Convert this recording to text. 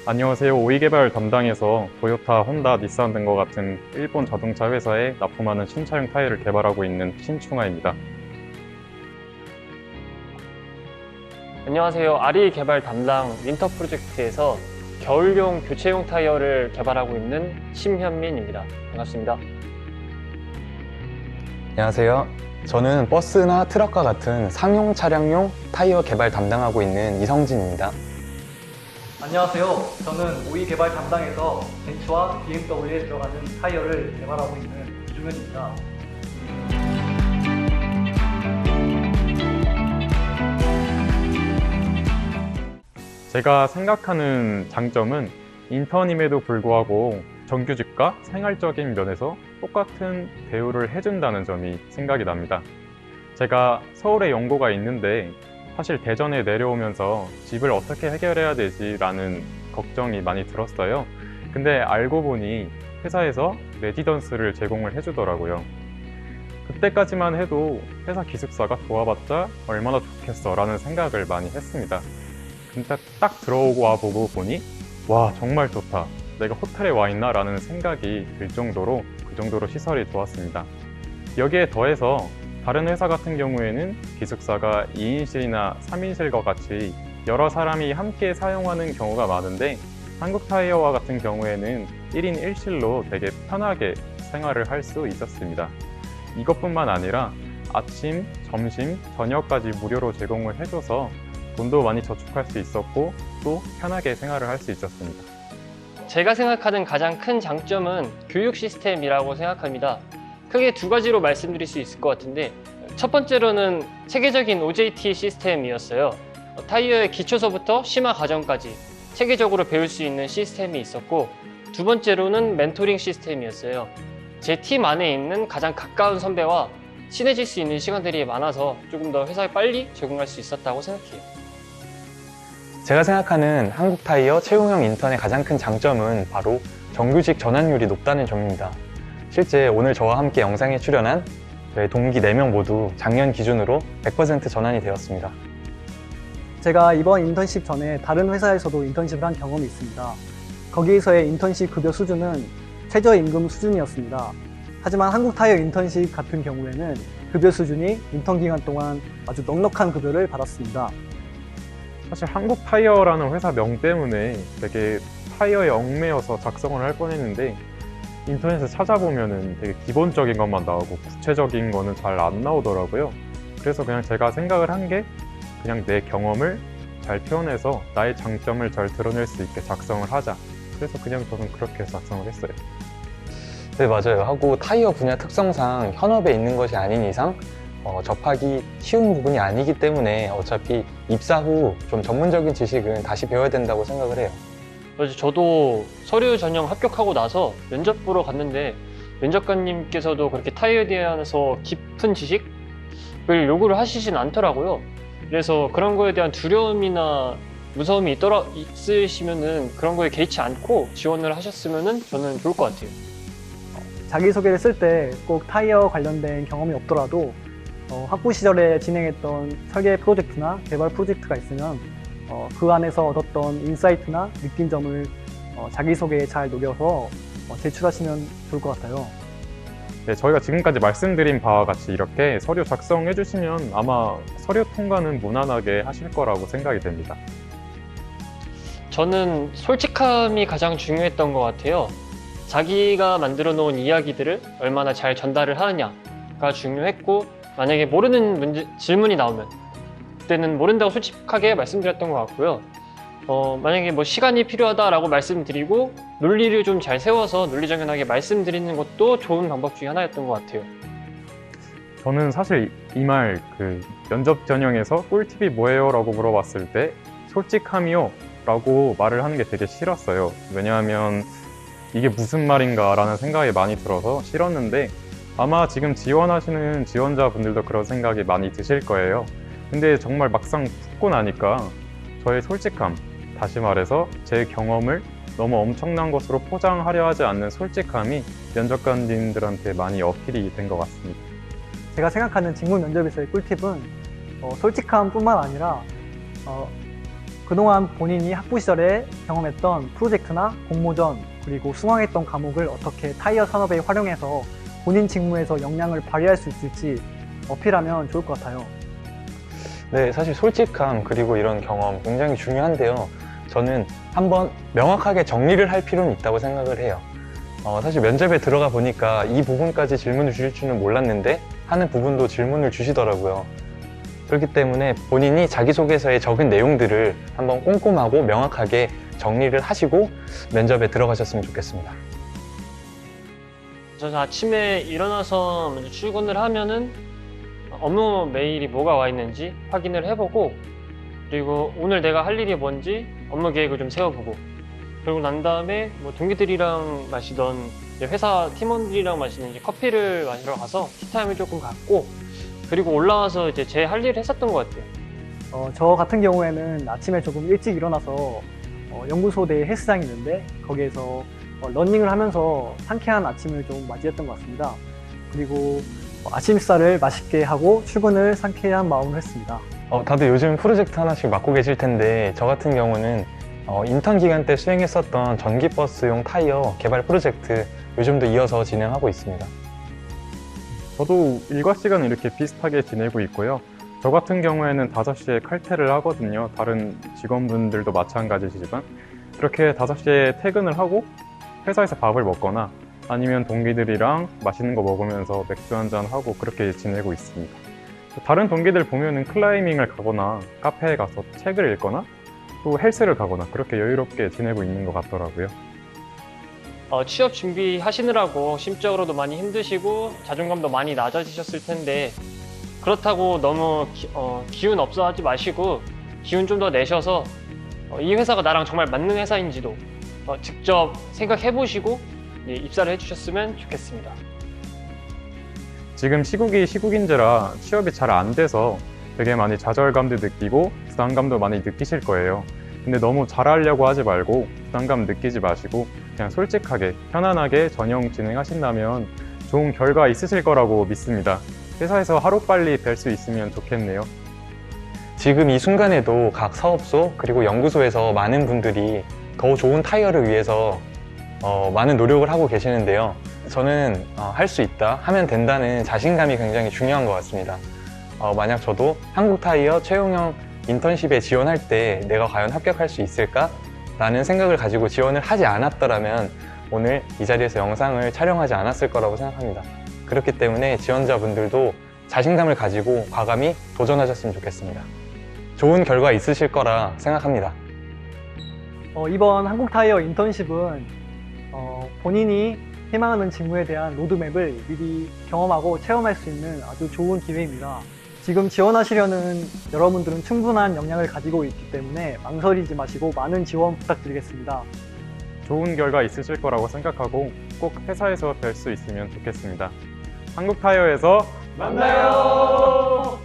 안녕하세요. 오이 개발 담당에서 토요타, 혼다, 닛산 등과 같은 일본 자동차 회사에 납품하는 신차용 타이어를 개발하고 있는 신충하입니다. 안녕하세요. 아리 개발 담당 윈터 프로젝트에서 겨울용 교체용 타이어를 개발하고 있는 심현민입니다. 반갑습니다. 안녕하세요. 저는 버스나 트럭과 같은 상용 차량용 타이어 개발 담당하고 있는 이성진입니다. 안녕하세요. 저는 오이 개발 담당에서 벤츠와 BMW에 들어가는 타이어를 개발하고 있는 이주면입니다. 제가 생각하는 장점은 인턴임에도 불구하고 정규직과 생활적인 면에서 똑같은 대우를 해준다는 점이 생각이 납니다. 제가 서울에 연고가 있는데 사실 대전에 내려오면서 집을 어떻게 해결해야 되지라는 걱정이 많이 들었어요. 근데 알고 보니 회사에서 레지던스를 제공을 해주더라고요. 그때까지만 해도 회사 기숙사가 좋아봤자 얼마나 좋겠어 라는 생각을 많이 했습니다. 근데 딱 들어오고 와보고 보니 와, 정말 좋다, 내가 호텔에 와 있나 라는 생각이 들 정도로 그 정도로 시설이 좋았습니다. 여기에 더해서 다른 회사 같은 경우에는 기숙사가 2인실이나 3인실과 같이 여러 사람이 함께 사용하는 경우가 많은데 한국타이어와 같은 경우에는 1인 1실로 되게 편하게 생활을 할 수 있었습니다. 이것뿐만 아니라 아침, 점심, 저녁까지 무료로 제공을 해줘서 돈도 많이 저축할 수 있었고 또 편하게 생활을 할 수 있었습니다. 제가 생각하는 가장 큰 장점은 교육 시스템이라고 생각합니다. 크게 두 가지로 말씀드릴 수 있을 것 같은데, 첫 번째로는 체계적인 OJT 시스템이었어요. 타이어의 기초서부터 심화 과정까지 체계적으로 배울 수 있는 시스템이 있었고, 두 번째로는 멘토링 시스템이었어요. 제 팀 안에 있는 가장 가까운 선배와 친해질 수 있는 시간들이 많아서 조금 더 회사에 빨리 적응할 수 있었다고 생각해요. 제가 생각하는 한국타이어 채용형 인턴의 가장 큰 장점은 바로 정규직 전환율이 높다는 점입니다. 실제 오늘 저와 함께 영상에 출연한 저희 동기 4명 모두 작년 기준으로 100% 전환이 되었습니다. 제가 이번 인턴십 전에 다른 회사에서도 인턴십을 한 경험이 있습니다. 거기에서의 인턴십 급여 수준은 최저임금 수준이었습니다. 하지만 한국타이어 인턴십 같은 경우에는 급여 수준이 인턴 기간 동안 아주 넉넉한 급여를 받았습니다. 사실 한국타이어라는 회사 명 때문에 되게 타이어에 얽매여서 작성을 할 뻔했는데 인터넷에 찾아보면은 되게 기본적인 것만 나오고 구체적인 거는 잘 안 나오더라고요. 그래서 그냥 제가 생각을 한 게 그냥 내 경험을 잘 표현해서 나의 장점을 잘 드러낼 수 있게 작성을 하자. 그래서 그냥 저는 그렇게 작성을 했어요. 네, 맞아요. 하고 타이어 분야 특성상 현업에 있는 것이 아닌 이상 접하기 쉬운 부분이 아니기 때문에 어차피 입사 후 좀 전문적인 지식은 다시 배워야 된다고 생각을 해요. 그래서 저도 서류 전형 합격하고 나서 면접 보러 갔는데 면접관님께서도 그렇게 타이어에 대해서 깊은 지식을 요구를 하시진 않더라고요. 그래서 그런 거에 대한 두려움이나 무서움이 있으시면은 그런 거에 개의치 않고 지원을 하셨으면은 저는 좋을 것 같아요. 자기소개를 쓸 때 꼭 타이어 관련된 경험이 없더라도 학부 시절에 진행했던 설계 프로젝트나 개발 프로젝트가 있으면 그 안에서 얻었던 인사이트나 느낀 점을 자기소개에 잘 녹여서 제출하시면 좋을 것 같아요. 네, 저희가 지금까지 말씀드린 바와 같이 이렇게 서류 작성해 주시면 아마 서류 통과는 무난하게 하실 거라고 생각이 됩니다. 저는 솔직함이 가장 중요했던 것 같아요. 자기가 만들어 놓은 이야기들을 얼마나 잘 전달을 하느냐가 중요했고, 만약에 모르는 질문이 나오면 그때는 모른다고 솔직하게 말씀드렸던 것 같고요. 만약에 뭐 시간이 필요하다라고 말씀드리고 논리를 좀 잘 세워서 논리정연하게 말씀드리는 것도 좋은 방법 중에 하나였던 것 같아요. 저는 사실 이 말 면접 전형에서 꿀팁이 뭐예요? 라고 물어봤을 때 솔직함이요? 라고 말을 하는 게 되게 싫었어요. 왜냐하면 이게 무슨 말인가 라는 생각이 많이 들어서 싫었는데 아마 지금 지원하시는 지원자분들도 그런 생각이 많이 드실 거예요. 근데 정말 막상 붙고 나니까 저의 솔직함, 다시 말해서 제 경험을 너무 엄청난 것으로 포장하려 하지 않는 솔직함이 면접관님들한테 많이 어필이 된 것 같습니다. 제가 생각하는 직무 면접에서의 꿀팁은 솔직함뿐만 아니라 그동안 본인이 학부 시절에 경험했던 프로젝트나 공모전 그리고 수강했던 과목을 어떻게 타이어 산업에 활용해서 본인 직무에서 역량을 발휘할 수 있을지 어필하면 좋을 것 같아요. 네, 사실 솔직함 그리고 이런 경험 굉장히 중요한데요. 저는 한번 명확하게 정리를 할 필요는 있다고 생각을 해요. 사실 면접에 들어가 보니까 이 부분까지 질문을 주실 줄은 몰랐는데 하는 부분도 질문을 주시더라고요. 그렇기 때문에 본인이 자기소개서에 적은 내용들을 한번 꼼꼼하고 명확하게 정리를 하시고 면접에 들어가셨으면 좋겠습니다. 저는 아침에 일어나서 먼저 출근을 하면은 업무 메일이 뭐가 와 있는지 확인을 해보고, 그리고 오늘 내가 할 일이 뭔지 업무 계획을 좀 세워보고, 그러고 난 다음에 뭐 동기들이랑 마시던 회사 팀원들이랑 마시는 이제 커피를 마시러 가서 티타임을 조금 갖고, 그리고 올라와서 이제 제 할 일을 했었던 것 같아요. 저 같은 경우에는 아침에 조금 일찍 일어나서 연구소 내에 헬스장이 있는데 거기에서 러닝을 하면서 상쾌한 아침을 좀 맞이했던 것 같습니다. 그리고 아침 식사를 맛있게 하고 출근을 상쾌한 마음으로 했습니다. 다들 요즘 프로젝트 하나씩 맡고 계실 텐데 저 같은 경우는 인턴 기간 때 수행했었던 전기버스용 타이어 개발 프로젝트 요즘도 이어서 진행하고 있습니다. 저도 일과 시간은 이렇게 비슷하게 지내고 있고요. 저 같은 경우에는 5시에 칼퇴를 하거든요. 다른 직원분들도 마찬가지시지만 그렇게 5시에 퇴근을 하고 회사에서 밥을 먹거나 아니면 동기들이랑 맛있는 거 먹으면서 맥주 한잔 하고 그렇게 지내고 있습니다. 다른 동기들 보면은 클라이밍을 가거나 카페에 가서 책을 읽거나 또 헬스를 가거나 그렇게 여유롭게 지내고 있는 것 같더라고요. 취업 준비하시느라고 심적으로도 많이 힘드시고 자존감도 많이 낮아지셨을 텐데, 그렇다고 너무 기운 없어 하지 마시고 기운 좀 더 내셔서 이 회사가 나랑 정말 맞는 회사인지도 직접 생각해 보시고 입사를 해주셨으면 좋겠습니다. 지금 시국인지라 취업이 잘 안 돼서 되게 많이 좌절감도 느끼고 부담감도 많이 느끼실 거예요. 근데 너무 잘하려고 하지 말고 부담감 느끼지 마시고 그냥 솔직하게 편안하게 전형 진행하신다면 좋은 결과 있으실 거라고 믿습니다. 회사에서 하루빨리 뵐 수 있으면 좋겠네요. 지금 이 순간에도 각 사업소 그리고 연구소에서 많은 분들이 더 좋은 타이어를 위해서 많은 노력을 하고 계시는데요. 저는 할 수 있다, 하면 된다는 자신감이 굉장히 중요한 것 같습니다. 만약 저도 한국타이어 채용형 인턴십에 지원할 때 내가 과연 합격할 수 있을까? 라는 생각을 가지고 지원을 하지 않았더라면 오늘 이 자리에서 영상을 촬영하지 않았을 거라고 생각합니다. 그렇기 때문에 지원자분들도 자신감을 가지고 과감히 도전하셨으면 좋겠습니다. 좋은 결과 있으실 거라 생각합니다. 이번 한국타이어 인턴십은 본인이 희망하는 직무에 대한 로드맵을 미리 경험하고 체험할 수 있는 아주 좋은 기회입니다. 지금 지원하시려는 여러분들은 충분한 역량을 가지고 있기 때문에 망설이지 마시고 많은 지원 부탁드리겠습니다. 좋은 결과 있으실 거라고 생각하고 꼭 회사에서 뵐 수 있으면 좋겠습니다. 한국타이어에서 만나요!